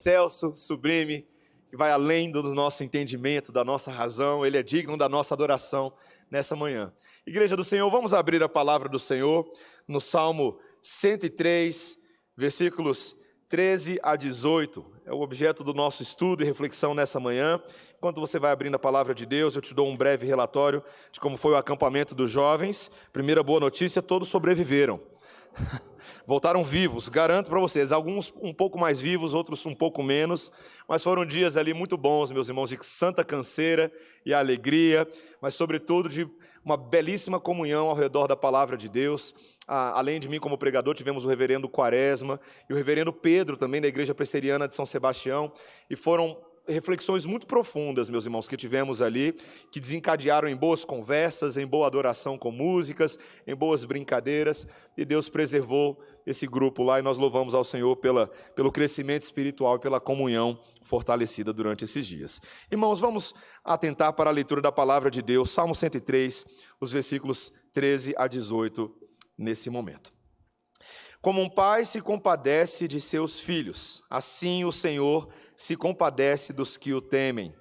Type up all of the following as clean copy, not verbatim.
excelso, sublime, que vai além do nosso entendimento, da nossa razão. Ele é digno da nossa adoração nessa manhã. Igreja do Senhor, vamos abrir a palavra do Senhor no Salmo 103, versículos 13 a 18. É o objeto do nosso estudo e reflexão nessa manhã. Enquanto você vai abrindo a palavra de Deus, eu te dou um breve relatório de como foi o acampamento dos jovens. Primeira boa notícia, todos sobreviveram. Voltaram vivos, garanto para vocês, alguns um pouco mais vivos, outros um pouco menos, mas foram dias ali muito bons, meus irmãos, de santa canseira e alegria, mas sobretudo de uma belíssima comunhão ao redor da palavra de Deus. Além de mim como pregador, tivemos o reverendo Quaresma e o reverendo Pedro também da Igreja Presbiteriana de São Sebastião, e foram reflexões muito profundas, meus irmãos, que tivemos ali, que desencadearam em boas conversas, em boa adoração com músicas, em boas brincadeiras, e Deus preservou esse grupo lá, e nós louvamos ao Senhor pelo crescimento espiritual e pela comunhão fortalecida durante esses dias. Irmãos, vamos atentar para a leitura da palavra de Deus, Salmo 103, os versículos 13 a 18, nesse momento. Como um pai se compadece de seus filhos, assim o Senhor se compadece dos que o temem,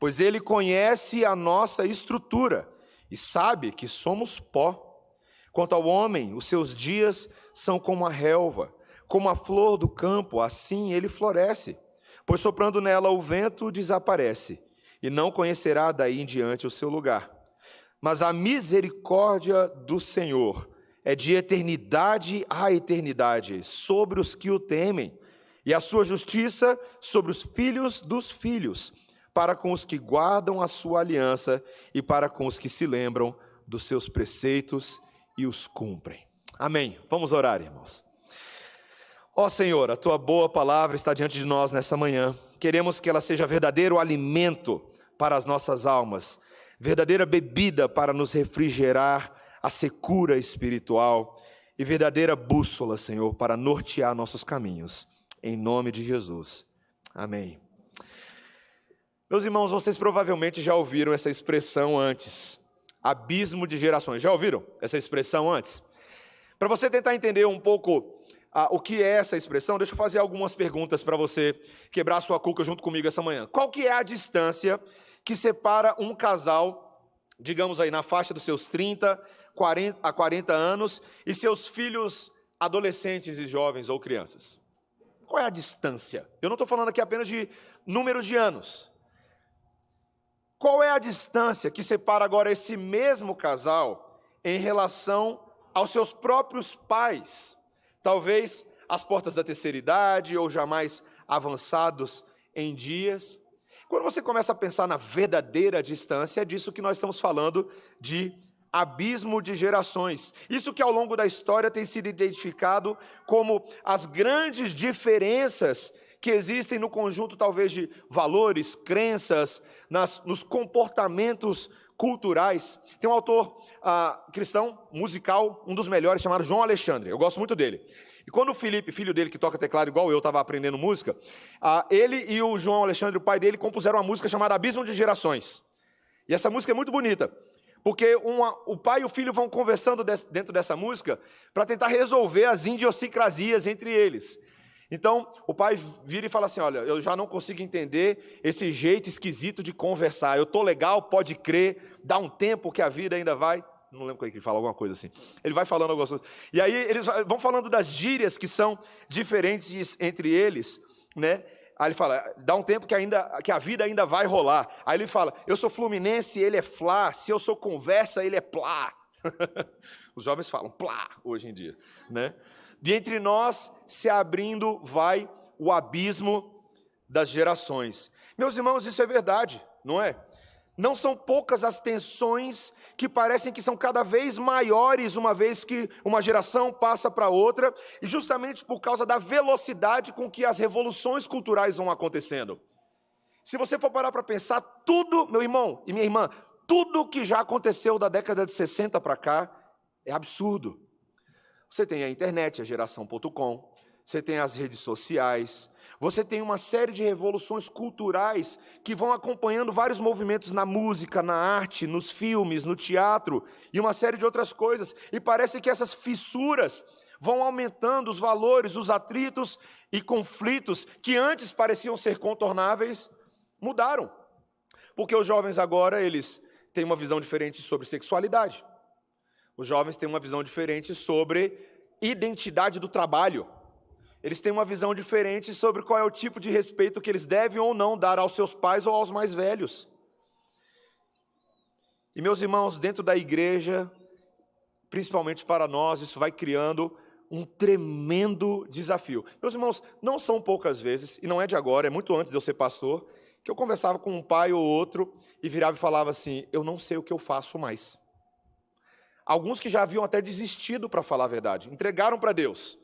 pois Ele conhece a nossa estrutura e sabe que somos pó. Quanto ao homem, os seus dias são como a relva, como a flor do campo, assim ele floresce, pois soprando nela o vento desaparece, e não conhecerá daí em diante o seu lugar. Mas a misericórdia do Senhor é de eternidade a eternidade sobre os que o temem, e a sua justiça sobre os filhos dos filhos, para com os que guardam a sua aliança e para com os que se lembram dos seus preceitos e os cumprem. Amém. Vamos orar, irmãos. Ó Senhor, a tua boa palavra está diante de nós nessa manhã. Queremos que ela seja verdadeiro alimento para as nossas almas, verdadeira bebida para nos refrigerar a secura espiritual e verdadeira bússola, Senhor, para nortear nossos caminhos. Em nome de Jesus. Amém. Meus irmãos, vocês provavelmente já ouviram essa expressão antes. Abismo de gerações. Já ouviram essa expressão antes? Para você tentar entender um pouco o que é essa expressão, deixa eu fazer algumas perguntas para você quebrar a sua cuca junto comigo essa manhã. Qual que é a distância que separa um casal, digamos aí, na faixa dos seus 30 a 40 anos, e seus filhos adolescentes e jovens ou crianças? Qual é a distância? Eu não estou falando aqui apenas de números de anos. Qual é a distância que separa agora esse mesmo casal em relação aos seus próprios pais? Talvez às portas da terceira idade ou jamais avançados em dias. Quando você começa a pensar na verdadeira distância, é disso que nós estamos falando, de abismo de gerações. Isso que ao longo da história tem sido identificado como as grandes diferenças que existem no conjunto, talvez, de valores, crenças, nos comportamentos culturais. Tem um autor cristão, musical, um dos melhores, chamado João Alexandre. Eu gosto muito dele. E quando o Felipe, filho dele, que toca teclado igual eu, estava aprendendo música, ele e o João Alexandre, o pai dele, compuseram uma música chamada Abismo de Gerações. E essa música é muito bonita, porque o pai e o filho vão conversando dentro dessa música para tentar resolver as idiosincrasias entre eles. Então, o pai vira e fala assim: olha, eu já não consigo entender esse jeito esquisito de conversar. Eu estou legal, pode crer, dá um tempo que a vida ainda vai... Não lembro como é que ele fala, alguma coisa assim. Ele vai falando algumas coisas. E aí eles vão falando das gírias que são diferentes entre eles, né? Aí ele fala, dá um tempo que a vida ainda vai rolar. Aí ele fala, eu sou fluminense, ele é flá. Se eu sou conversa, ele é plá. Os jovens falam plá hoje em dia, né? De entre nós se abrindo vai o abismo das gerações. Meus irmãos, isso é verdade, não é? Não são poucas as tensões que parecem que são cada vez maiores, uma vez que uma geração passa para outra, e justamente por causa da velocidade com que as revoluções culturais vão acontecendo. Se você for parar para pensar, tudo, meu irmão e minha irmã, tudo que já aconteceu da década de 60 para cá é absurdo. Você tem a internet, a geração.com, você tem as redes sociais, você tem uma série de revoluções culturais que vão acompanhando vários movimentos na música, na arte, nos filmes, no teatro e uma série de outras coisas. E parece que essas fissuras vão aumentando os valores, os atritos e conflitos que antes pareciam ser contornáveis, mudaram. Porque os jovens agora, eles têm uma visão diferente sobre sexualidade. Os jovens têm uma visão diferente sobre identidade do trabalho. Eles têm uma visão diferente sobre qual é o tipo de respeito que eles devem ou não dar aos seus pais ou aos mais velhos. E, meus irmãos, dentro da igreja, principalmente para nós, isso vai criando um tremendo desafio. Meus irmãos, não são poucas vezes, e não é de agora, é muito antes de eu ser pastor, que eu conversava com um pai ou outro e virava e falava assim: eu não sei o que eu faço mais. Alguns que já haviam até desistido, para falar a verdade, entregaram para Deus.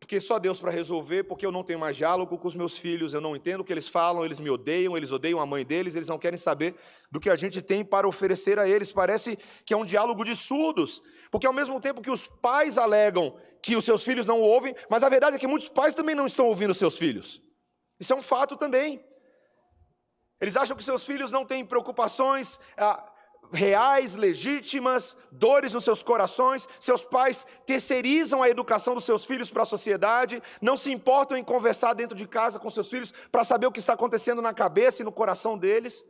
Porque só Deus para resolver, porque eu não tenho mais diálogo com os meus filhos, eu não entendo o que eles falam, eles me odeiam, eles odeiam a mãe deles, eles não querem saber do que a gente tem para oferecer a eles. Parece que é um diálogo de surdos, porque ao mesmo tempo que os pais alegam que os seus filhos não ouvem, mas a verdade é que muitos pais também não estão ouvindo seus filhos. Isso é um fato também. Eles acham que seus filhos não têm preocupações reais, legítimas, dores nos seus corações. Seus pais terceirizam a educação dos seus filhos para a sociedade, não se importam em conversar dentro de casa com seus filhos para saber o que está acontecendo na cabeça e no coração deles.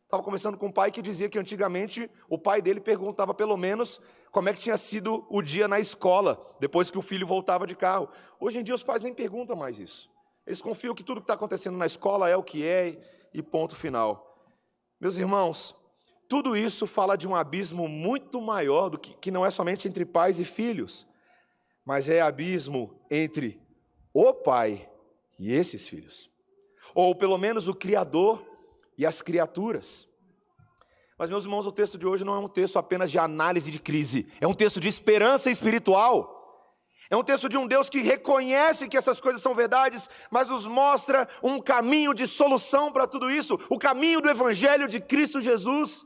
Estava conversando com um pai que dizia que antigamente o pai dele perguntava pelo menos como é que tinha sido o dia na escola, depois que o filho voltava de carro. Hoje em dia os pais nem perguntam mais isso. Eles confiam que tudo que está acontecendo na escola é o que é e ponto final. Meus irmãos, tudo isso fala de um abismo muito maior do que não é somente entre pais e filhos, mas é abismo entre o pai e esses filhos, ou pelo menos o Criador e as criaturas. Mas, meus irmãos, o texto de hoje não é um texto apenas de análise de crise, é um texto de esperança espiritual. É um texto de um Deus que reconhece que essas coisas são verdades, mas nos mostra um caminho de solução para tudo isso, o caminho do Evangelho de Cristo Jesus.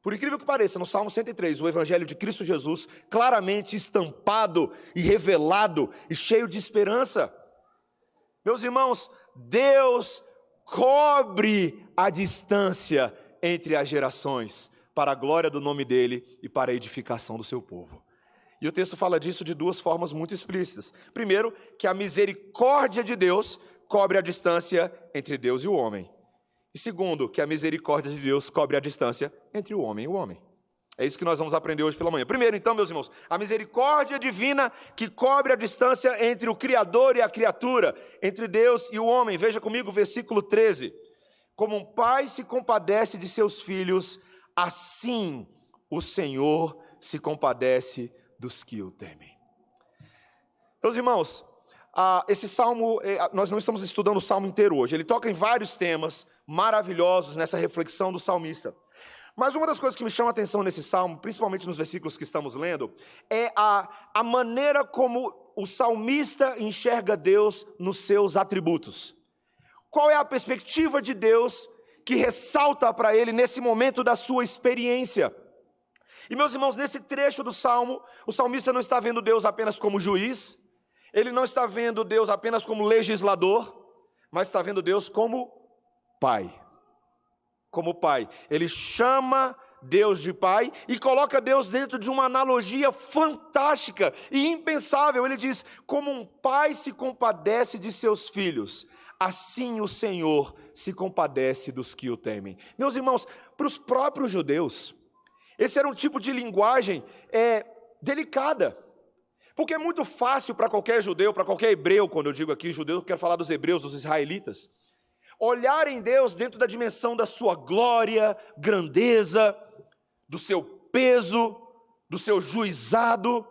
Por incrível que pareça, no Salmo 103, o Evangelho de Cristo Jesus, claramente estampado e revelado e cheio de esperança. Meus irmãos, Deus cobre a distância entre as gerações, para a glória do nome dEle e para a edificação do seu povo. E o texto fala disso de duas formas muito explícitas. Primeiro, que a misericórdia de Deus cobre a distância entre Deus e o homem. E segundo, que a misericórdia de Deus cobre a distância entre o homem e o homem. É isso que nós vamos aprender hoje pela manhã. Primeiro, então, meus irmãos, a misericórdia divina que cobre a distância entre o Criador e a criatura, entre Deus e o homem. Veja comigo o versículo 13. Como um pai se compadece de seus filhos, assim o Senhor se compadece dos que o temem. Meus irmãos, esse salmo, nós não estamos estudando o salmo inteiro hoje, ele toca em vários temas maravilhosos nessa reflexão do salmista. Mas uma das coisas que me chama a atenção nesse salmo, principalmente nos versículos que estamos lendo, é a maneira como o salmista enxerga Deus nos seus atributos. Qual é a perspectiva de Deus que ressalta para ele nesse momento da sua experiência? E, meus irmãos, nesse trecho do Salmo, o salmista não está vendo Deus apenas como juiz, ele não está vendo Deus apenas como legislador, mas está vendo Deus como Pai. Como Pai. Ele chama Deus de Pai e coloca Deus dentro de uma analogia fantástica e impensável. Ele diz: como um pai se compadece de seus filhos, assim o Senhor se compadece dos que o temem. Meus irmãos, para os próprios judeus, esse era um tipo de linguagem delicada, porque é muito fácil para qualquer judeu, para qualquer hebreu, quando eu digo aqui judeu, eu quero falar dos hebreus, dos israelitas, olharem Deus dentro da dimensão da sua glória, grandeza, do seu peso, do seu juizado,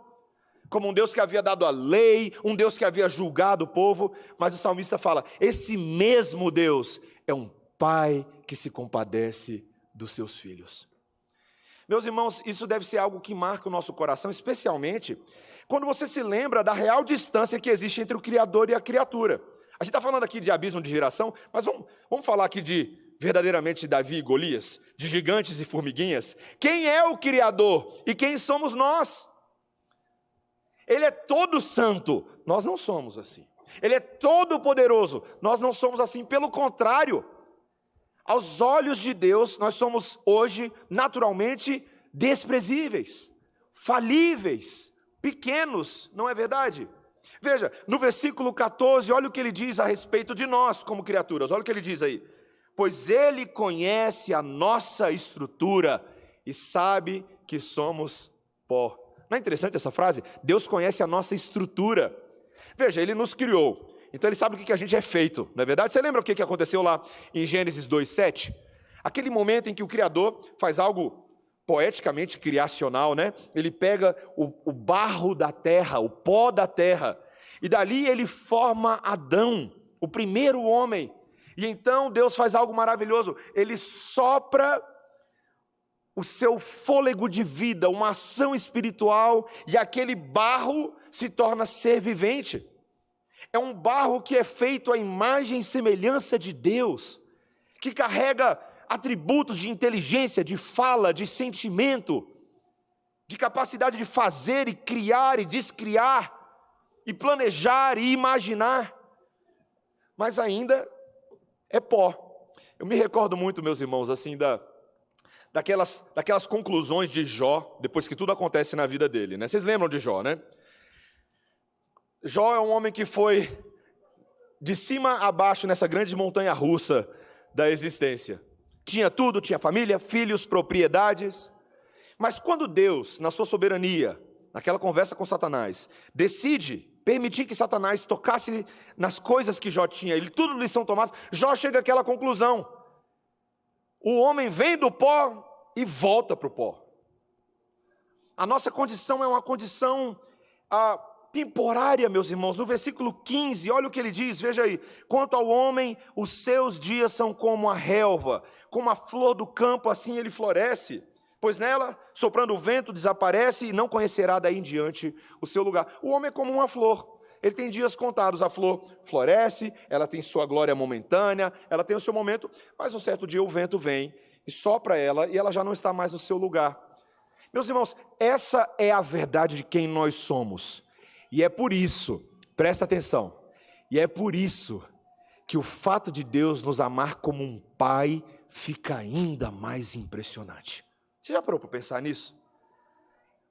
como um Deus que havia dado a lei, um Deus que havia julgado o povo. Mas o salmista fala: esse mesmo Deus é um pai que se compadece dos seus filhos. Meus irmãos, isso deve ser algo que marca o nosso coração, especialmente quando você se lembra da real distância que existe entre o Criador e a criatura. A gente está falando aqui de abismo de geração, mas vamos falar aqui de verdadeiramente Davi e Golias, de gigantes e formiguinhas. Quem é o Criador e quem somos nós? Ele é todo santo, nós não somos assim. Ele é todo poderoso, nós não somos assim. Pelo contrário, aos olhos de Deus, nós somos hoje naturalmente desprezíveis, falíveis, pequenos, não é verdade? Veja, no versículo 14, olha o que ele diz a respeito de nós como criaturas, olha o que ele diz aí. Pois ele conhece a nossa estrutura e sabe que somos pó. Não é interessante essa frase? Deus conhece a nossa estrutura. Veja, ele nos criou, então ele sabe o que a gente é feito, não é verdade? Você lembra o que aconteceu lá em Gênesis 2:7? Aquele momento em que o Criador faz algo poeticamente criacional, né? Ele pega o barro da terra, o pó da terra, e dali ele forma Adão, o primeiro homem. E então Deus faz algo maravilhoso, ele sopra o seu fôlego de vida, uma ação espiritual, e aquele barro se torna ser vivente. É um barro que é feito à imagem e semelhança de Deus, que carrega atributos de inteligência, de fala, de sentimento, de capacidade de fazer e criar e descriar, e planejar e imaginar, mas ainda é pó. Eu me recordo muito, meus irmãos, assim, daquelas conclusões de Jó, depois que tudo acontece na vida dele, né? Vocês lembram de Jó, né? Jó é um homem que foi de cima a baixo nessa grande montanha russa da existência. Tinha tudo, tinha família, filhos, propriedades. Mas quando Deus, na sua soberania, naquela conversa com Satanás, decide permitir que Satanás tocasse nas coisas que Jó tinha, tudo lhe são tomados, Jó chega àquela conclusão. O homem vem do pó e volta para o pó. A nossa condição é uma condição temporária, meus irmãos. No versículo 15, olha o que ele diz, veja aí. Quanto ao homem, os seus dias são como a relva, como a flor do campo, assim ele floresce. Pois nela, soprando o vento, desaparece e não conhecerá daí em diante o seu lugar. O homem é como uma flor. Ele tem dias contados, a flor floresce, ela tem sua glória momentânea, ela tem o seu momento, mas um certo dia o vento vem e sopra ela e ela já não está mais no seu lugar. Meus irmãos, essa é a verdade de quem nós somos. E é por isso, presta atenção, e é por isso que o fato de Deus nos amar como um pai fica ainda mais impressionante. Você já parou para pensar nisso?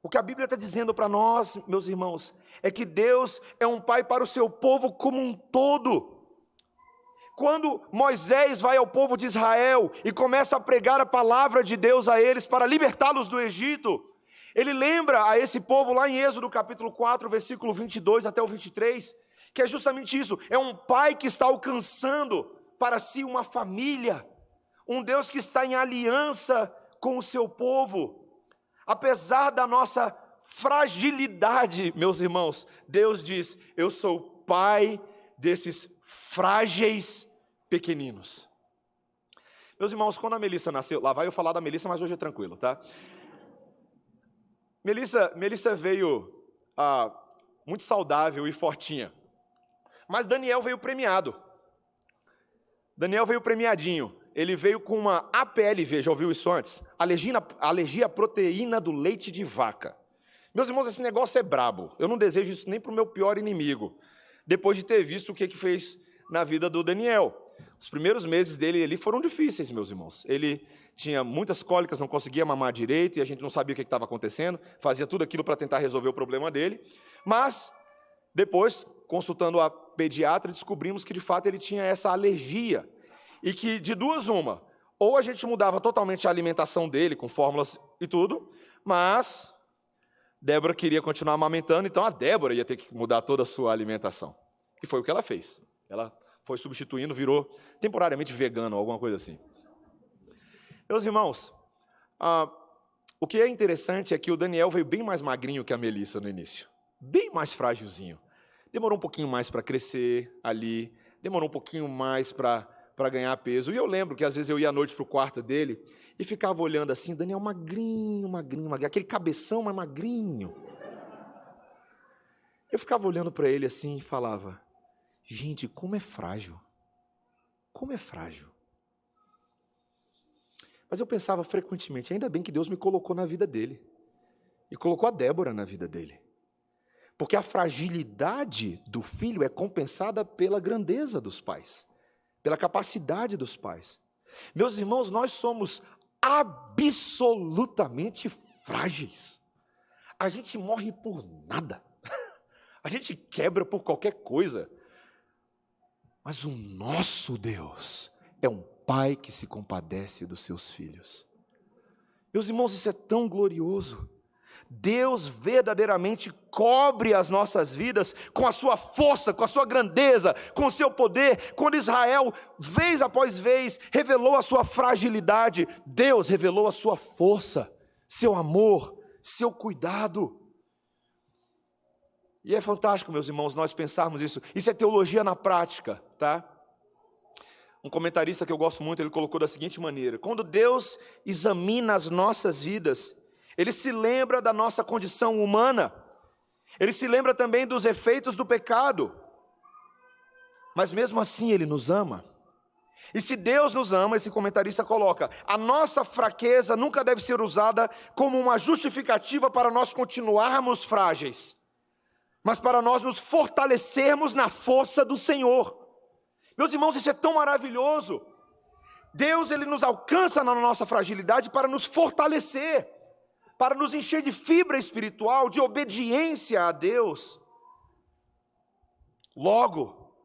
O que a Bíblia está dizendo para nós, meus irmãos, é que Deus é um pai para o seu povo como um todo. Quando Moisés vai ao povo de Israel e começa a pregar a palavra de Deus a eles para libertá-los do Egito, ele lembra a esse povo lá em Êxodo capítulo 4, versículo 22 até o 23, que é justamente isso, é um pai que está alcançando para si uma família, um Deus que está em aliança com o seu povo. Apesar da nossa fragilidade, meus irmãos, Deus diz, eu sou pai desses frágeis pequeninos. Meus irmãos, quando a Melissa nasceu, lá vai eu falar da Melissa, mas hoje é tranquilo, tá? Melissa veio muito saudável e fortinha, mas Daniel veio premiado. Daniel veio premiadinho. Ele veio com uma APLV, já ouviu isso antes? Alergia à proteína do leite de vaca. Meus irmãos, esse negócio é brabo. Eu não desejo isso nem para o meu pior inimigo. Depois de ter visto o que fez na vida do Daniel. Os primeiros meses dele ali foram difíceis, meus irmãos. Ele tinha muitas cólicas, não conseguia mamar direito, e a gente não sabia o que estava acontecendo. Fazia tudo aquilo para tentar resolver o problema dele. Mas, depois, consultando a pediatra, descobrimos que, de fato, ele tinha essa alergia. E que, de duas uma, ou a gente mudava totalmente a alimentação dele, com fórmulas e tudo, mas Débora queria continuar amamentando, então a Débora ia ter que mudar toda a sua alimentação. E foi o que ela fez. Ela foi substituindo, virou temporariamente vegano, alguma coisa assim. Meus irmãos, o que é interessante é que o Daniel veio bem mais magrinho que a Melissa no início. Bem mais frágilzinho. Demorou um pouquinho mais para crescer ali, demorou um pouquinho mais para ganhar peso. E eu lembro que às vezes eu ia à noite para o quarto dele e ficava olhando assim, Daniel magrinho, aquele cabeção, mas magrinho. Eu ficava olhando para ele assim e falava, gente, como é frágil. Como é frágil. Mas eu pensava frequentemente, ainda bem que Deus me colocou na vida dele. E colocou a Débora na vida dele. Porque a fragilidade do filho é compensada pela grandeza dos pais. Pela capacidade dos pais. Meus irmãos, nós somos absolutamente frágeis. a gente morre por nada. A gente quebra por qualquer coisa. Mas o nosso Deus é um Pai que se compadece dos seus filhos. Meus irmãos, isso é tão glorioso. Deus verdadeiramente cobre as nossas vidas com a sua força, com a sua grandeza, com o seu poder. Quando Israel, vez após vez, revelou a sua fragilidade, Deus revelou a sua força, seu amor, seu cuidado. E é fantástico, meus irmãos, nós pensarmos isso. Isso é teologia na prática, tá? Um comentarista que eu gosto muito, ele colocou da seguinte maneira: quando Deus examina as nossas vidas, Ele se lembra da nossa condição humana, Ele se lembra também dos efeitos do pecado, mas mesmo assim Ele nos ama. E se Deus nos ama, esse comentarista coloca, a nossa fraqueza nunca deve ser usada como uma justificativa para nós continuarmos frágeis, mas para nós nos fortalecermos na força do Senhor. Meus irmãos, isso é tão maravilhoso. Deus, Ele nos alcança na nossa fragilidade para nos fortalecer, para nos encher de fibra espiritual, de obediência a Deus. Logo,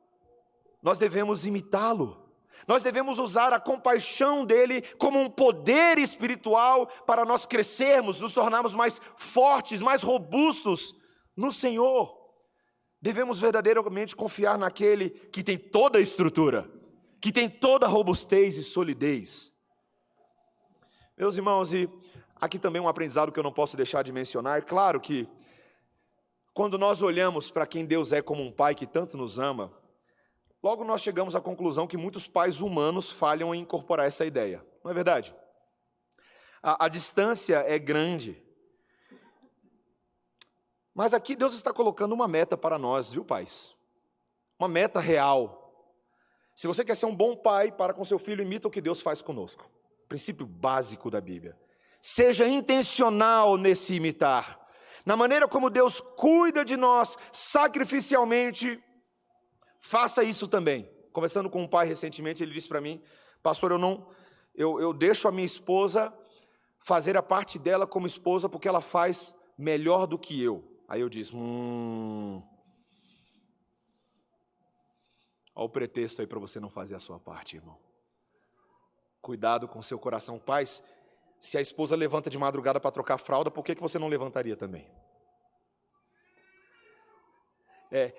nós devemos imitá-lo. Nós devemos usar a compaixão dEle como um poder espiritual para nós crescermos, nos tornarmos mais fortes, mais robustos no Senhor. Devemos verdadeiramente confiar naquele que tem toda a estrutura, que tem toda a robustez e solidez. Meus irmãos, e aqui também um aprendizado que eu não posso deixar de mencionar. É claro que quando nós olhamos para quem Deus é como um pai que tanto nos ama, logo nós chegamos à conclusão que muitos pais humanos falham em incorporar essa ideia. Não é verdade? A distância é grande. Mas aqui Deus está colocando uma meta para nós, viu, pais? Uma meta real. Se você quer ser um bom pai para com seu filho, imita o que Deus faz conosco. Princípio básico da Bíblia. Seja intencional nesse imitar. Na maneira como Deus cuida de nós sacrificialmente, faça isso também. Conversando com um pai recentemente, ele disse para mim, pastor, eu deixo a minha esposa fazer a parte dela como esposa porque ela faz melhor do que eu. Aí eu disse, olha o pretexto aí para você não fazer a sua parte, irmão. Cuidado com seu coração. Pais, se a esposa levanta de madrugada para trocar fralda, por que você não levantaria também?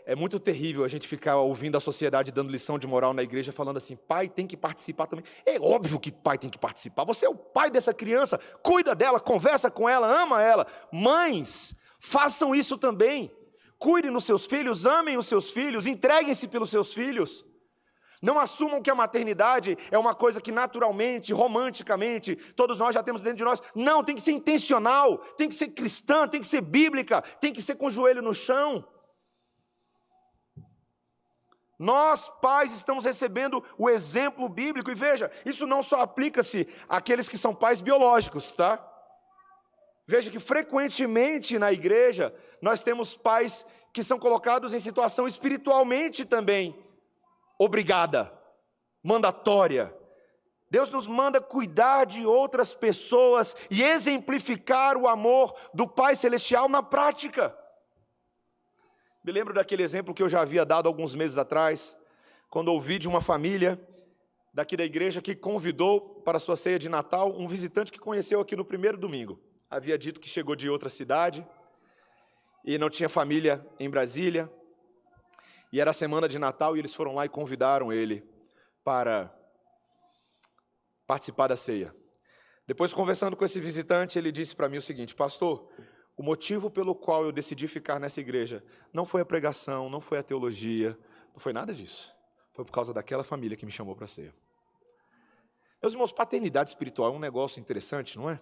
É muito terrível a gente ficar ouvindo a sociedade dando lição de moral na igreja, falando assim, pai tem que participar também. É óbvio que pai tem que participar. Você é o pai dessa criança, cuida dela, conversa com ela, ama ela. Mães, façam isso também. Cuidem dos seus filhos, amem os seus filhos, entreguem-se pelos seus filhos. Não assumam que a maternidade é uma coisa que naturalmente, romanticamente, todos nós já temos dentro de nós. Não, tem que ser intencional, tem que ser cristã, tem que ser bíblica, tem que ser com o joelho no chão. Nós, pais, estamos recebendo o exemplo bíblico. E veja, isso não só aplica-se àqueles que são pais biológicos, tá? Veja que frequentemente na igreja, nós temos pais que são colocados em situação espiritualmente também obrigada, mandatória. Deus nos manda cuidar de outras pessoas e exemplificar o amor do Pai Celestial na prática. Me lembro daquele exemplo que eu já havia dado alguns meses atrás, quando ouvi de uma família daqui da igreja que convidou para a sua ceia de Natal um visitante que conheceu aqui no primeiro domingo. Havia dito que chegou de outra cidade e não tinha família em Brasília. E era a semana de Natal e eles foram lá e convidaram ele para participar da ceia. Depois, conversando com esse visitante, ele disse para mim o seguinte, pastor, o motivo pelo qual eu decidi ficar nessa igreja não foi a pregação, não foi a teologia, não foi nada disso. Foi por causa daquela família que me chamou para a ceia. Meus irmãos, paternidade espiritual é um negócio interessante, não é?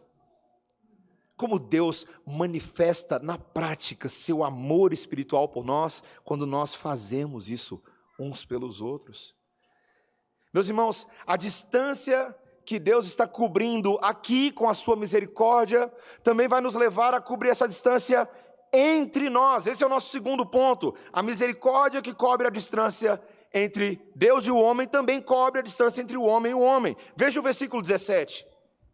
Como Deus manifesta na prática seu amor espiritual por nós, quando nós fazemos isso uns pelos outros. Meus irmãos, a distância que Deus está cobrindo aqui com a sua misericórdia, também vai nos levar a cobrir essa distância entre nós. Esse é o nosso segundo ponto. A misericórdia que cobre a distância entre Deus e o homem, também cobre a distância entre o homem e o homem. Veja o versículo 17.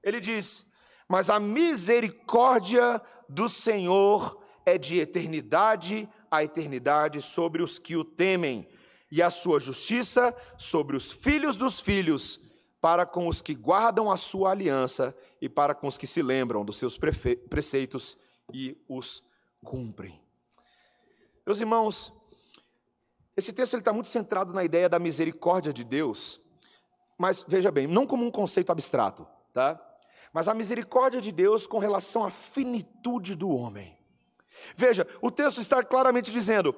Ele diz, mas a misericórdia do Senhor é de eternidade a eternidade sobre os que o temem, e a sua justiça sobre os filhos dos filhos, para com os que guardam a sua aliança e para com os que se lembram dos seus preceitos e os cumprem. Meus irmãos, esse texto está muito centrado na ideia da misericórdia de Deus, mas veja bem, não como um conceito abstrato, tá? Mas a misericórdia de Deus com relação à finitude do homem. Veja, o texto está claramente dizendo: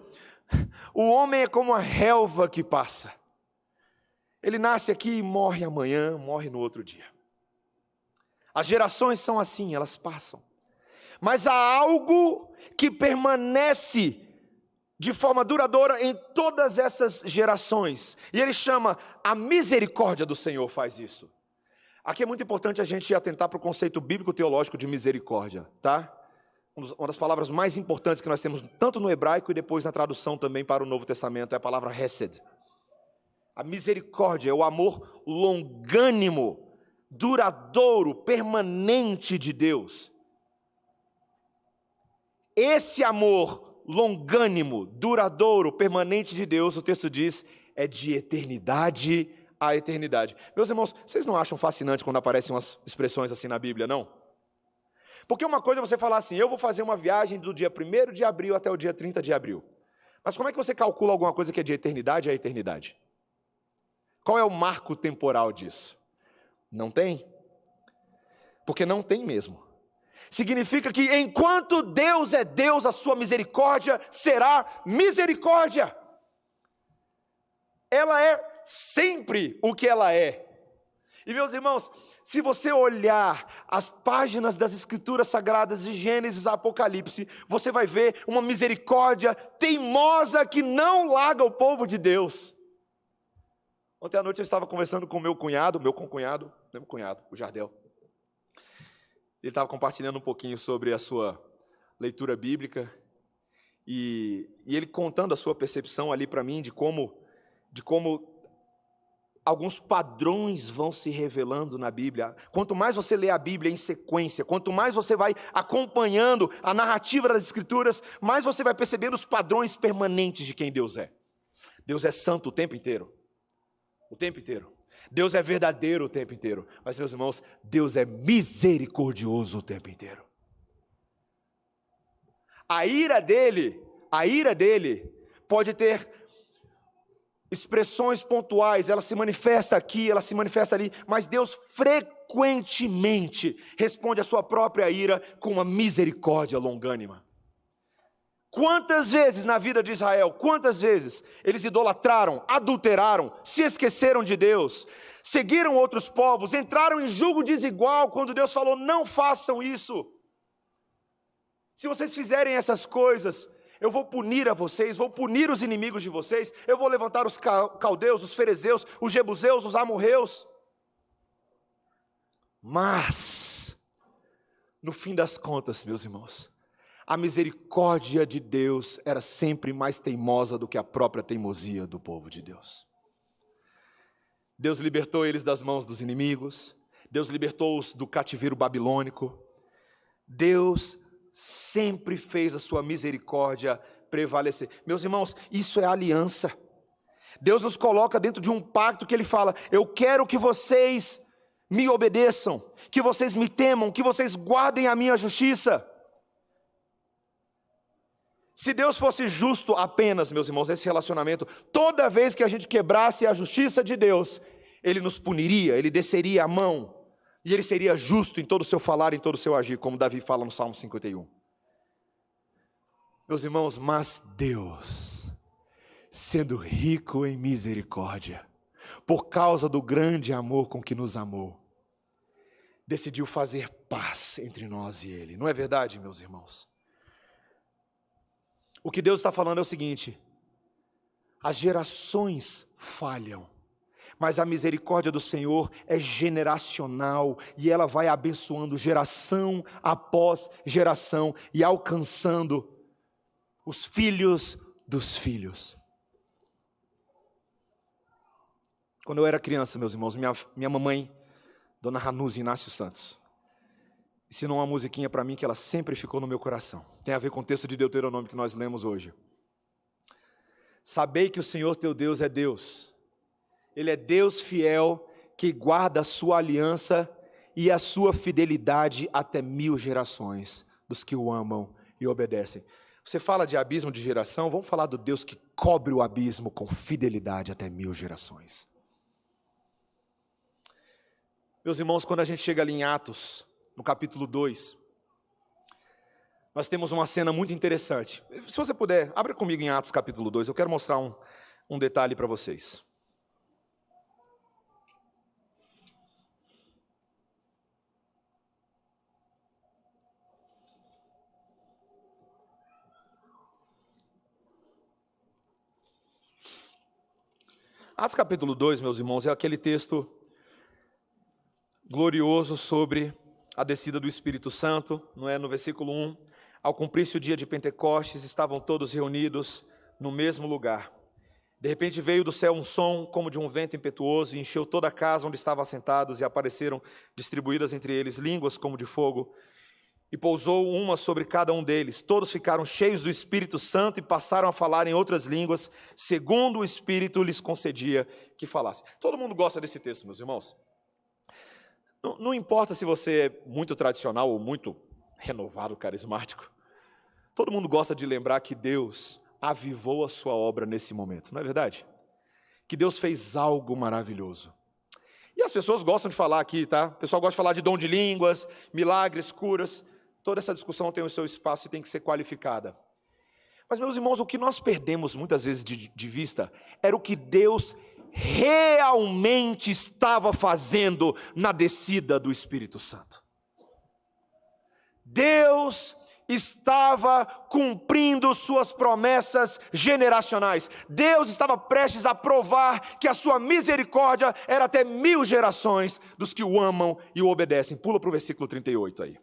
o homem é como a relva que passa. Ele nasce aqui e morre amanhã, morre no outro dia. As gerações são assim, elas passam. Mas há algo que permanece de forma duradoura em todas essas gerações. E ele chama a misericórdia do Senhor faz isso. Aqui é muito importante a gente atentar para o conceito bíblico-teológico de misericórdia, tá? Uma das palavras mais importantes que nós temos, tanto no hebraico e depois na tradução também para o Novo Testamento, é a palavra hesed. A misericórdia é o amor longânimo, duradouro, permanente de Deus. Esse amor longânimo, duradouro, permanente de Deus, o texto diz, é de eternidade a eternidade. Meus irmãos, vocês não acham fascinante quando aparecem umas expressões assim na Bíblia, não? Porque uma coisa é você falar assim: eu vou fazer uma viagem do dia 1º de abril até o dia 30 de abril. Mas como é que você calcula alguma coisa que é de eternidade a eternidade? Qual é o marco temporal disso? Não tem. Porque não tem mesmo. Significa que enquanto Deus é Deus, a sua misericórdia será misericórdia. Ela é sempre o que ela é. E meus irmãos, se você olhar as páginas das Escrituras Sagradas de Gênesis a Apocalipse, você vai ver uma misericórdia teimosa que não larga o povo de Deus. Ontem à noite eu estava conversando com meu cunhado, o Jardel. Ele estava compartilhando um pouquinho sobre a sua leitura bíblica e ele contando a sua percepção ali para mim de como alguns padrões vão se revelando na Bíblia. Quanto mais você lê a Bíblia em sequência, quanto mais você vai acompanhando a narrativa das Escrituras, mais você vai percebendo os padrões permanentes de quem Deus é. Deus é santo o tempo inteiro. O tempo inteiro. Deus é verdadeiro o tempo inteiro. Mas, meus irmãos, Deus é misericordioso o tempo inteiro. A ira dele pode ter expressões pontuais, ela se manifesta aqui, ela se manifesta ali, mas Deus frequentemente responde a sua própria ira com uma misericórdia longânima. Quantas vezes na vida de Israel, quantas vezes eles idolatraram, adulteraram, se esqueceram de Deus, seguiram outros povos, entraram em julgo desigual quando Deus falou: não façam isso. Se vocês fizerem essas coisas, eu vou punir a vocês, vou punir os inimigos de vocês, eu vou levantar os caldeus, os ferezeus, os jebuseus, os amorreus. Mas, no fim das contas, meus irmãos, a misericórdia de Deus era sempre mais teimosa do que a própria teimosia do povo de Deus. Deus libertou eles das mãos dos inimigos, Deus libertou-os do cativeiro babilônico. Deus sempre fez a sua misericórdia prevalecer. Meus irmãos, isso é aliança. Deus nos coloca dentro de um pacto que Ele fala: eu quero que vocês me obedeçam, que vocês me temam, que vocês guardem a minha justiça. Se Deus fosse justo apenas, meus irmãos, nesse relacionamento, toda vez que a gente quebrasse a justiça de Deus, Ele nos puniria, Ele desceria a mão, e Ele seria justo em todo o seu falar, em todo o seu agir, como Davi fala no Salmo 51. Meus irmãos, mas Deus, sendo rico em misericórdia, por causa do grande amor com que nos amou, decidiu fazer paz entre nós e Ele. Não é verdade, meus irmãos? O que Deus está falando é o seguinte: as gerações falham, mas a misericórdia do Senhor é generacional, e ela vai abençoando geração após geração, e alcançando os filhos dos filhos. Quando eu era criança, meus irmãos, minha mamãe, Dona Ranuse Inácio Santos, ensinou uma musiquinha para mim que ela sempre ficou no meu coração. Tem a ver com o texto de Deuteronômio que nós lemos hoje. Sabei que o Senhor teu Deus é Deus. Ele é Deus fiel, que guarda a sua aliança e a sua fidelidade até 1000 gerações dos que o amam e obedecem. Você fala de abismo de geração, vamos falar do Deus que cobre o abismo com fidelidade até 1000 gerações. Meus irmãos, quando a gente chega ali em Atos, no capítulo 2, nós temos uma cena muito interessante. Se você puder, abra comigo em Atos capítulo 2, eu quero mostrar um detalhe para vocês. Atos capítulo 2, meus irmãos, é aquele texto glorioso sobre a descida do Espírito Santo, não é? No versículo 1, ao cumprir-se o dia de Pentecostes, estavam todos reunidos no mesmo lugar. De repente veio do céu um som como de um vento impetuoso e encheu toda a casa onde estavam assentados, e apareceram distribuídas entre eles línguas como de fogo, e pousou uma sobre cada um deles. Todos ficaram cheios do Espírito Santo e passaram a falar em outras línguas, segundo o Espírito lhes concedia que falassem. Todo mundo gosta desse texto, meus irmãos. Não importa se você é muito tradicional ou muito renovado, carismático. Todo mundo gosta de lembrar que Deus avivou a sua obra nesse momento, não é verdade? Que Deus fez algo maravilhoso. E as pessoas gostam de falar aqui, tá? O pessoal gosta de falar de dom de línguas, milagres, curas. Toda essa discussão tem o seu espaço e tem que ser qualificada. Mas, meus irmãos, o que nós perdemos muitas vezes de vista era o que Deus realmente estava fazendo na descida do Espírito Santo. Deus estava cumprindo suas promessas generacionais. Deus estava prestes a provar que a sua misericórdia era até 1000 gerações dos que o amam e o obedecem. Pula para o versículo 38 aí.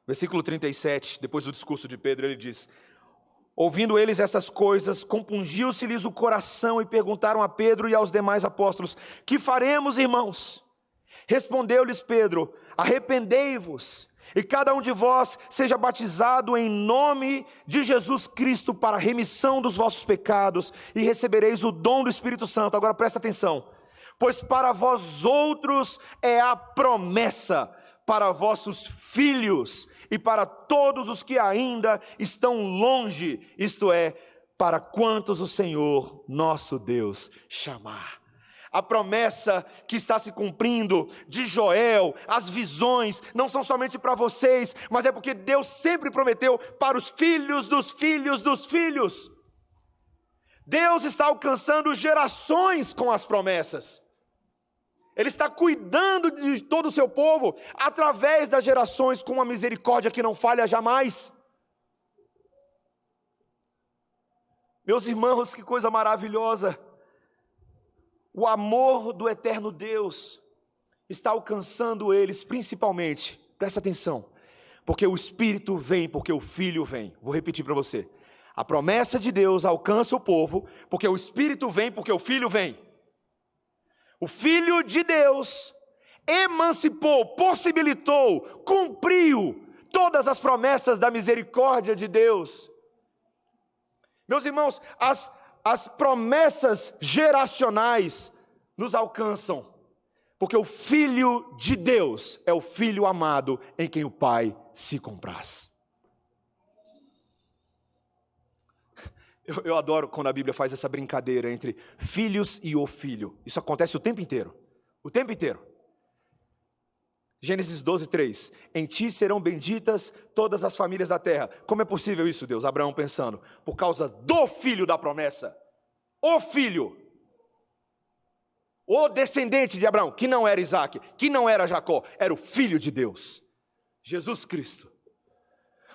Versículo 37, depois do discurso de Pedro, ele diz: ouvindo eles essas coisas, compungiu-se-lhes o coração e perguntaram a Pedro e aos demais apóstolos: que faremos, irmãos? Respondeu-lhes Pedro: arrependei-vos, e cada um de vós seja batizado em nome de Jesus Cristo para a remissão dos vossos pecados, e recebereis o dom do Espírito Santo. Agora presta atenção: pois para vós outros é a promessa, para vossos filhos e para todos os que ainda estão longe, isto é, para quantos o Senhor nosso Deus chamar. A promessa que está se cumprindo de Joel, as visões, não são somente para vocês, mas é porque Deus sempre prometeu para os filhos dos filhos dos filhos. Deus está alcançando gerações com as promessas. Ele está cuidando de todo o seu povo, através das gerações, com uma misericórdia que não falha jamais. Meus irmãos, que coisa maravilhosa. O amor do eterno Deus está alcançando eles, principalmente, presta atenção, porque o Espírito vem, porque o Filho vem. Vou repetir para você. A promessa de Deus alcança o povo, porque o Espírito vem, porque o Filho vem. O Filho de Deus emancipou, possibilitou, cumpriu todas as promessas da misericórdia de Deus. Meus irmãos, as promessas geracionais nos alcançam, porque o Filho de Deus é o Filho amado em quem o Pai se compraz. Eu adoro quando a Bíblia faz essa brincadeira entre filhos e o filho. Isso acontece o tempo inteiro. O tempo inteiro. Gênesis 12, 3. Em ti serão benditas todas as famílias da terra. Como é possível isso, Deus? Abraão pensando. Por causa do filho da promessa. O filho. O descendente de Abraão, que não era Isaac, que não era Jacó. Era o filho de Deus. Jesus Cristo.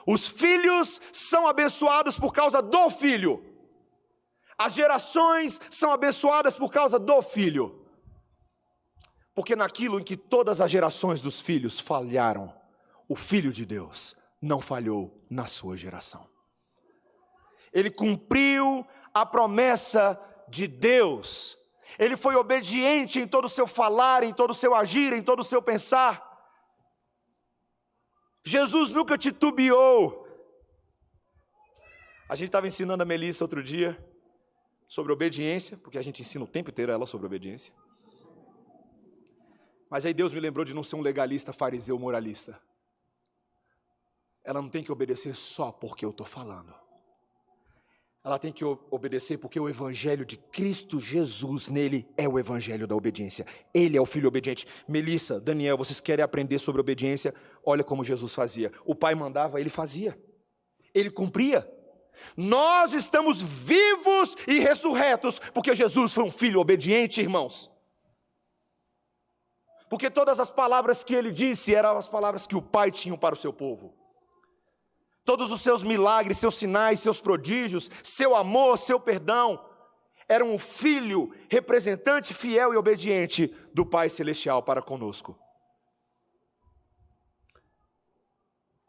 Os filhos são abençoados por causa do Filho. As gerações são abençoadas por causa do Filho. Porque naquilo em que todas as gerações dos filhos falharam, o Filho de Deus não falhou na sua geração. Ele cumpriu a promessa de Deus. Ele foi obediente em todo o seu falar, em todo o seu agir, em todo o seu pensar. Jesus nunca titubeou. A gente estava ensinando a Melissa outro dia sobre obediência, porque a gente ensina o tempo inteiro ela sobre obediência. Mas aí Deus me lembrou de não ser um legalista, fariseu, moralista. Ela não tem que obedecer só porque eu estou falando. Ela tem que obedecer porque o evangelho de Cristo Jesus nele é o evangelho da obediência. Ele é o filho obediente. Melissa, Daniel, vocês querem aprender sobre obediência? Olha como Jesus fazia. O pai mandava, ele fazia. Ele cumpria. Nós estamos vivos e ressurretos porque Jesus foi um filho obediente, irmãos. Porque todas as palavras que ele disse eram as palavras que o pai tinha para o seu povo. Todos os seus milagres, seus sinais, seus prodígios, seu amor, seu perdão, eram um filho representante, fiel e obediente do Pai Celestial para conosco.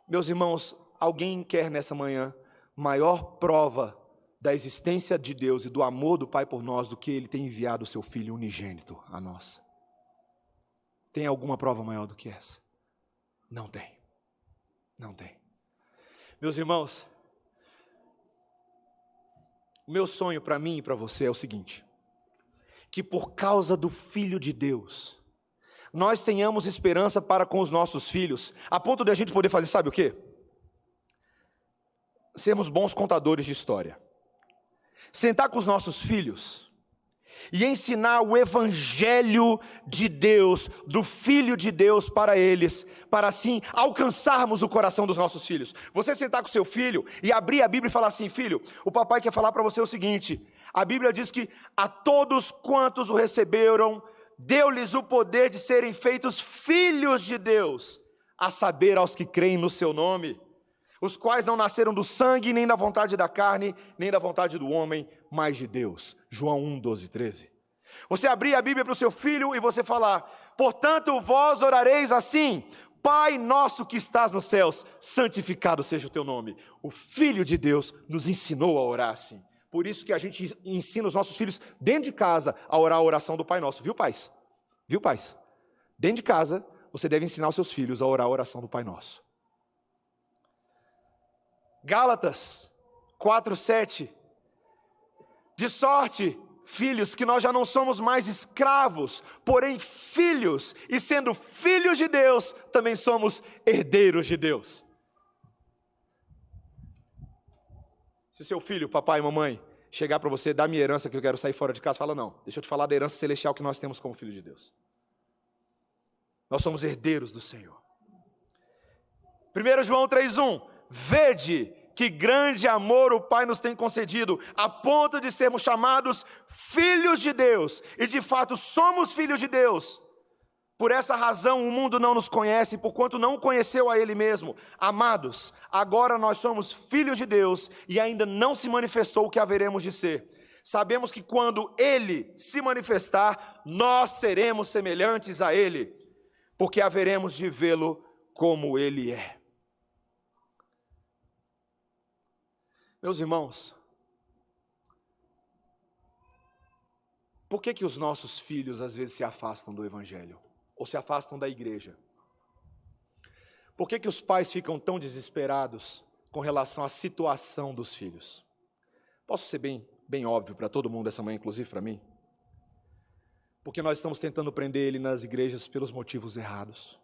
Meus irmãos, alguém quer nessa manhã maior prova da existência de Deus e do amor do Pai por nós do que Ele tem enviado o seu Filho unigênito a nós? Tem alguma prova maior do que essa? Não tem. Não tem. Meus irmãos, o meu sonho para mim e para você é o seguinte: que por causa do Filho de Deus, nós tenhamos esperança para com os nossos filhos, a ponto de a gente poder fazer, sabe o quê? Sermos bons contadores de história. Sentar com os nossos filhos e ensinar o evangelho de Deus, do Filho de Deus para eles, para assim alcançarmos o coração dos nossos filhos. Você sentar com seu filho e abrir a Bíblia e falar assim: filho, o papai quer falar para você o seguinte: a Bíblia diz que a todos quantos o receberam, deu-lhes o poder de serem feitos filhos de Deus, a saber, aos que creem no seu nome, os quais não nasceram do sangue, nem da vontade da carne, nem da vontade do homem, mas de Deus. João 1, 12, 13. Você abrir a Bíblia para o seu filho e você falar: portanto vós orareis assim: Pai nosso que estás nos céus, santificado seja o teu nome. O Filho de Deus nos ensinou a orar assim. Por isso que a gente ensina os nossos filhos dentro de casa a orar a oração do Pai Nosso. Viu, pais? Viu, pais? Dentro de casa, você deve ensinar os seus filhos a orar a oração do Pai Nosso. Gálatas 4:7. De sorte, filhos, que nós já não somos mais escravos, porém filhos, e sendo filhos de Deus, também somos herdeiros de Deus. Se o seu filho, papai e mamãe, chegar para você: dá minha herança que eu quero sair fora de casa, fala: não, deixa eu te falar da herança celestial que nós temos como filho de Deus. Nós somos herdeiros do Senhor. 1 João 3:1. Vede que grande amor o Pai nos tem concedido, a ponto de sermos chamados filhos de Deus, e de fato somos filhos de Deus. Por essa razão o mundo não nos conhece, porquanto não conheceu a Ele mesmo. Amados, agora nós somos filhos de Deus, e ainda não se manifestou o que haveremos de ser. Sabemos que quando Ele se manifestar, nós seremos semelhantes a Ele, porque haveremos de vê-lo como Ele é. Meus irmãos, por que os nossos filhos às vezes se afastam do Evangelho? Ou se afastam da igreja? Por que os pais ficam tão desesperados com relação à situação dos filhos? Posso ser bem óbvio para todo mundo essa manhã, inclusive para mim? Porque nós estamos tentando prender ele nas igrejas pelos motivos errados.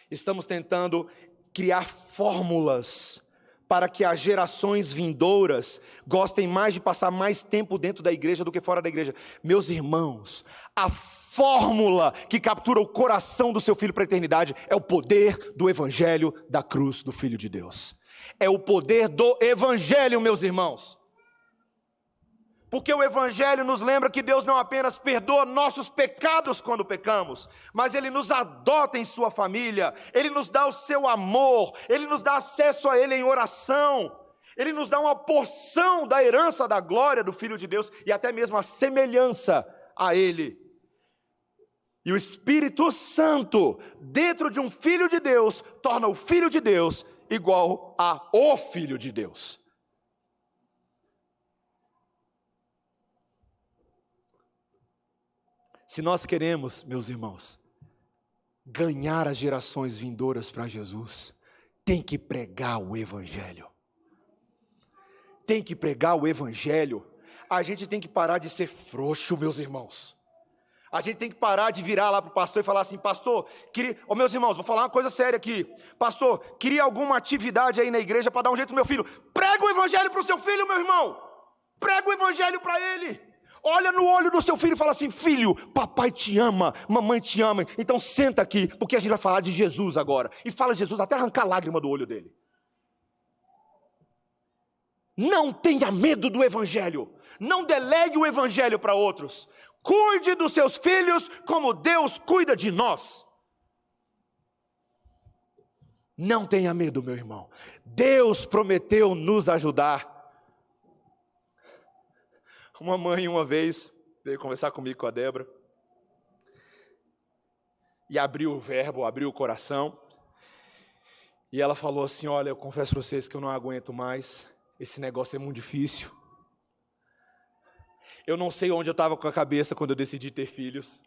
Estamos tentando criar fórmulas para que as gerações vindouras gostem mais de passar mais tempo dentro da igreja do que fora da igreja. Meus irmãos, a fórmula que captura o coração do seu filho para a eternidade é o poder do evangelho da cruz do Filho de Deus. É o poder do evangelho, meus irmãos. Porque o evangelho nos lembra que Deus não apenas perdoa nossos pecados quando pecamos, mas Ele nos adota em sua família, Ele nos dá o seu amor, Ele nos dá acesso a Ele em oração, Ele nos dá uma porção da herança da glória do Filho de Deus e até mesmo a semelhança a Ele. E o Espírito Santo, dentro de um Filho de Deus, torna o Filho de Deus igual a o Filho de Deus. Se nós queremos, meus irmãos, ganhar as gerações vindouras para Jesus, tem que pregar o Evangelho. Tem que pregar o Evangelho. A gente tem que parar de ser frouxo, meus irmãos. A gente tem que parar de virar lá para o pastor e falar assim: pastor, meus irmãos, vou falar uma coisa séria aqui. Pastor, queria alguma atividade aí na igreja para dar um jeito no meu filho. Prega o Evangelho para o seu filho, meu irmão. Prega o Evangelho para ele. Olha no olho do seu filho e fala assim: filho, papai te ama, mamãe te ama, então senta aqui, porque a gente vai falar de Jesus agora. E fala de Jesus até arrancar a lágrima do olho dele. Não tenha medo do Evangelho. Não delegue o Evangelho para outros. Cuide dos seus filhos como Deus cuida de nós. Não tenha medo, meu irmão. Deus prometeu nos ajudar. Uma mãe, uma vez, veio conversar comigo, com a Débora, e abriu o verbo, abriu o coração, e ela falou assim: olha, eu confesso para vocês que eu não aguento mais, esse negócio é muito difícil. Eu não sei onde eu estava com a cabeça quando eu decidi ter filhos.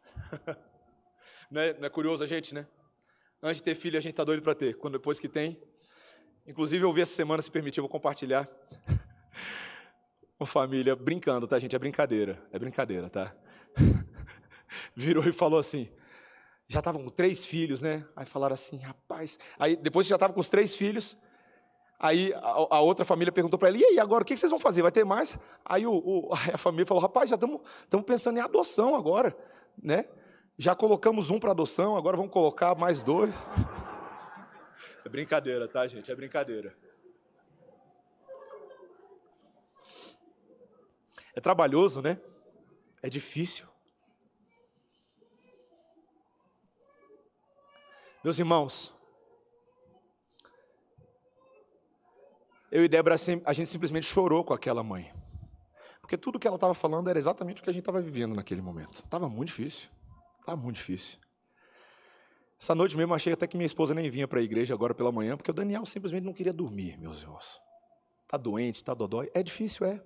Não é curioso a gente, né? Antes de ter filho, a gente está doido para ter. Depois que tem, inclusive eu vi essa semana, se permitir, eu vou compartilhar. Uma família brincando, tá, gente? É brincadeira, tá? Virou e falou assim, já estavam com 3 filhos, né? Aí falaram assim: rapaz... Aí depois que já estavam com os 3 filhos, aí a outra família perguntou para ele: e aí, agora, o que vocês vão fazer? Vai ter mais? Aí a família falou: rapaz, já estamos pensando em adoção agora, né? Já colocamos um para adoção, agora vamos colocar mais 2. É brincadeira, tá, gente? É brincadeira. É trabalhoso, né? É difícil. Meus irmãos, eu e Débora, a gente simplesmente chorou com aquela mãe. Porque tudo que ela estava falando era exatamente o que a gente estava vivendo naquele momento. Estava muito difícil. Essa noite mesmo, achei até que minha esposa nem vinha para a igreja agora pela manhã, porque o Daniel simplesmente não queria dormir, meus irmãos. Está doente, está dodói. É difícil, é.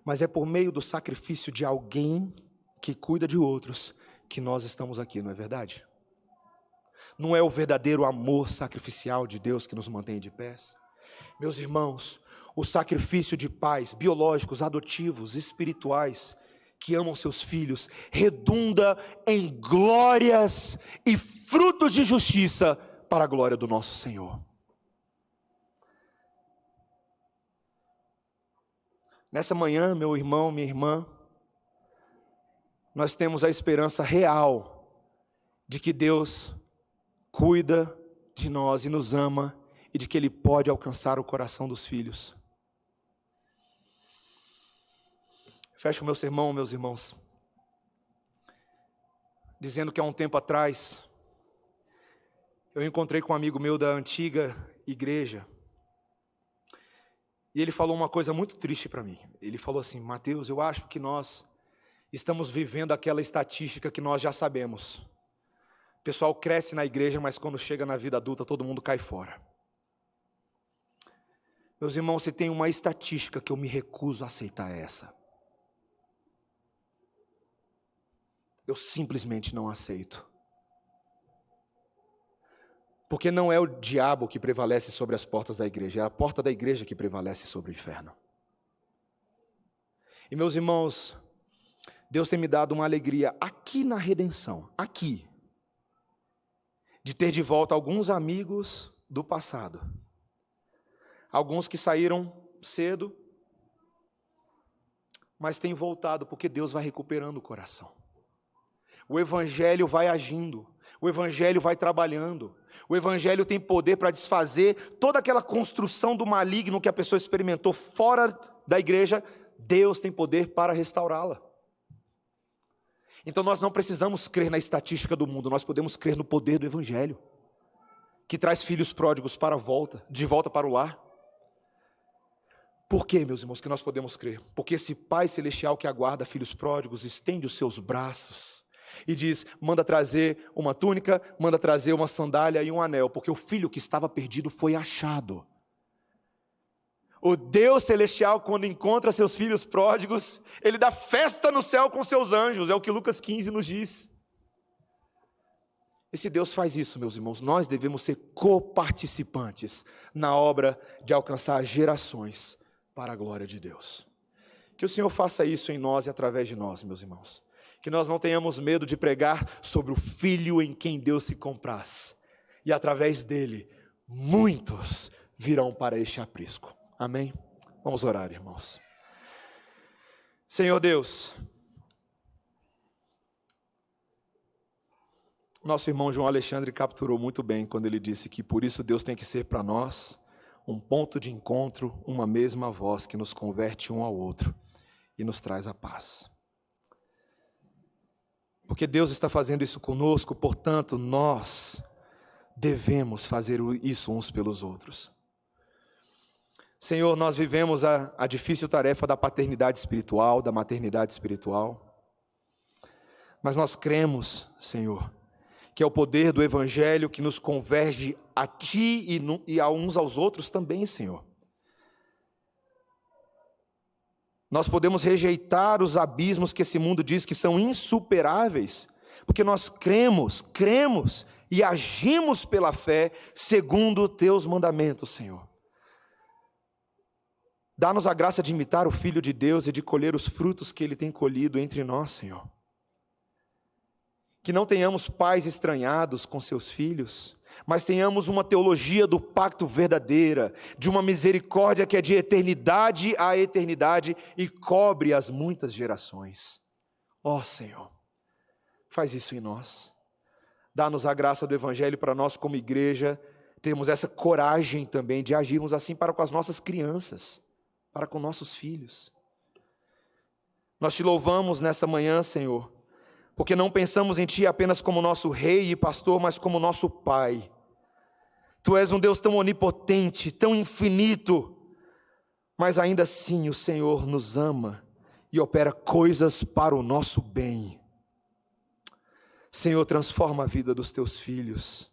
Mas é por meio do sacrifício de alguém que cuida de outros que nós estamos aqui, não é verdade? Não é o verdadeiro amor sacrificial de Deus que nos mantém de pés? Meus irmãos, o sacrifício de pais biológicos, adotivos, espirituais, que amam seus filhos, redunda em glórias e frutos de justiça para a glória do nosso Senhor. Nessa manhã, meu irmão, minha irmã, nós temos a esperança real de que Deus cuida de nós e nos ama, e de que Ele pode alcançar o coração dos filhos. Fecho o meu sermão, meus irmãos, dizendo que há um tempo atrás, eu encontrei com um amigo meu da antiga igreja, e ele falou uma coisa muito triste para mim. Ele falou assim: Mateus, eu acho que nós estamos vivendo aquela estatística que nós já sabemos. O pessoal cresce na igreja, mas quando chega na vida adulta, todo mundo cai fora. Meus irmãos, se tem uma estatística que eu me recuso a aceitar, é essa. Eu simplesmente não aceito. Porque não é o diabo que prevalece sobre as portas da igreja, é a porta da igreja que prevalece sobre o inferno. E meus irmãos, Deus tem me dado uma alegria aqui na redenção, aqui, de ter de volta alguns amigos do passado. Alguns que saíram cedo, mas têm voltado porque Deus vai recuperando o coração. O Evangelho vai agindo, o Evangelho vai trabalhando, o Evangelho tem poder para desfazer toda aquela construção do maligno que a pessoa experimentou fora da igreja. Deus tem poder para restaurá-la. Então nós não precisamos crer na estatística do mundo, nós podemos crer no poder do Evangelho, que traz filhos pródigos de volta para o lar. Por que, meus irmãos, que nós podemos crer? Porque esse Pai Celestial que aguarda filhos pródigos estende os seus braços e diz: manda trazer uma túnica, manda trazer uma sandália e um anel, porque o filho que estava perdido foi achado. O Deus celestial, quando encontra seus filhos pródigos, Ele dá festa no céu com seus anjos, é o que Lucas 15 nos diz. E se Deus faz isso, meus irmãos, nós devemos ser coparticipantes na obra de alcançar gerações para a glória de Deus. Que o Senhor faça isso em nós e através de nós, meus irmãos. Que nós não tenhamos medo de pregar sobre o Filho em quem Deus se compraz. E através dele, muitos virão para este aprisco. Amém? Vamos orar, irmãos. Senhor Deus, nosso irmão João Alexandre capturou muito bem quando ele disse que por isso Deus tem que ser para nós um ponto de encontro, uma mesma voz que nos converte um ao outro e nos traz a paz. Porque Deus está fazendo isso conosco, portanto, nós devemos fazer isso uns pelos outros. Senhor, nós vivemos a difícil tarefa da paternidade espiritual, da maternidade espiritual, mas nós cremos, Senhor, que é o poder do Evangelho que nos converge a Ti e a uns aos outros também, Senhor. Nós podemos rejeitar os abismos que esse mundo diz que são insuperáveis, porque nós cremos e agimos pela fé segundo Teus mandamentos, Senhor. Dá-nos a graça de imitar o Filho de Deus e de colher os frutos que Ele tem colhido entre nós, Senhor. Que não tenhamos pais estranhados com seus filhos, mas tenhamos uma teologia do pacto verdadeira, de uma misericórdia que é de eternidade a eternidade e cobre as muitas gerações. Ó Senhor, faz isso em nós. Dá-nos a graça do Evangelho para nós como igreja, termos essa coragem também de agirmos assim para com as nossas crianças, para com nossos filhos. Nós te louvamos nessa manhã, Senhor, porque não pensamos em Ti apenas como nosso Rei e Pastor, mas como nosso Pai. Tu és um Deus tão onipotente, tão infinito, mas ainda assim o Senhor nos ama e opera coisas para o nosso bem. Senhor, transforma a vida dos Teus filhos,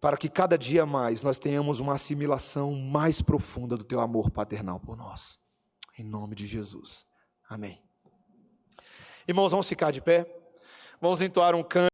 para que cada dia mais nós tenhamos uma assimilação mais profunda do Teu amor paternal por nós. Em nome de Jesus. Amém. Irmãos, vamos ficar de pé. Vamos entoar um canto.